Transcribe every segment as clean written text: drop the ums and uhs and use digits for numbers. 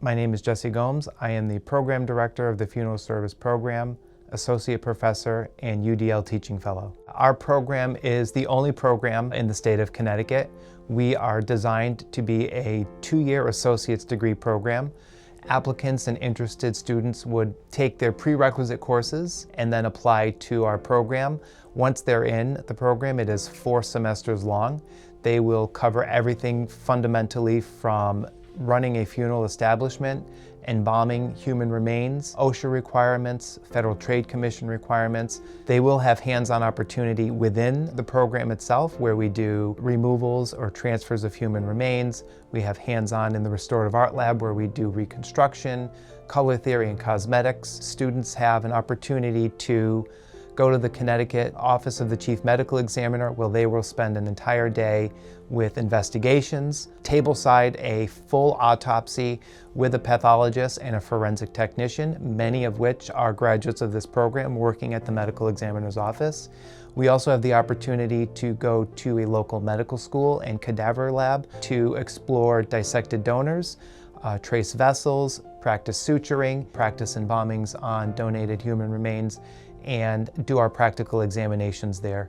My name is Jesse Gomes. I am the Program Director of the Funeral Service Program, Associate Professor, and UDL Teaching Fellow. Our program is the only program in the state of Connecticut. We are designed to be a 2-year associate's degree program. Applicants and interested students would take their prerequisite courses and then apply to our program. Once they're in the program, it is 4 semesters long. They will cover everything fundamentally from running a funeral establishment, embalming human remains, OSHA requirements, Federal Trade Commission requirements. They will have hands-on opportunity within the program itself where we do removals or transfers of human remains. We have hands-on in the restorative art lab where we do reconstruction, color theory, and cosmetics. Students have an opportunity to go to the Connecticut Office of the Chief Medical Examiner where they will spend an entire day with investigations, tableside a full autopsy with a pathologist and a forensic technician, many of which are graduates of this program working at the medical examiner's office. We also have the opportunity to go to a local medical school and cadaver lab to explore dissected donors, trace vessels, practice suturing, practice embalmings on donated human remains, and do our practical examinations there.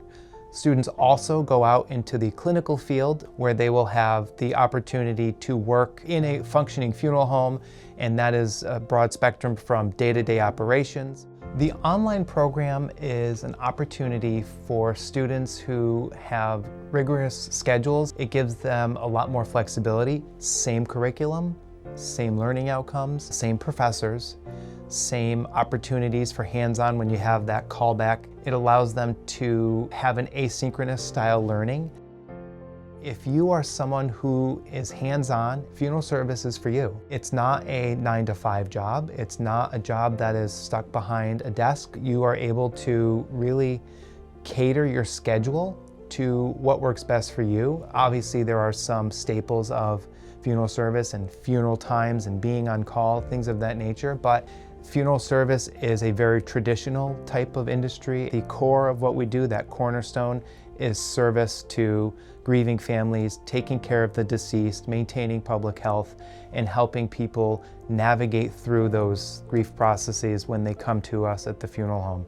Students also go out into the clinical field where they will have the opportunity to work in a functioning funeral home, and that is a broad spectrum from day-to-day operations. The online program is an opportunity for students who have rigorous schedules. It gives them a lot more flexibility, same curriculum, same learning outcomes, same professors, same opportunities for hands-on when you have that callback. It allows them to have an asynchronous style learning. If you are someone who is hands-on, funeral service is for you. It's not a 9-to-5 job. It's not a job that is stuck behind a desk. You are able to really cater your schedule to what works best for you. Obviously, there are some staples of funeral service and funeral times and being on call, things of that nature, but funeral service is a very traditional type of industry. The core of what we do, that cornerstone, is service to grieving families, taking care of the deceased, maintaining public health, and helping people navigate through those grief processes when they come to us at the funeral home.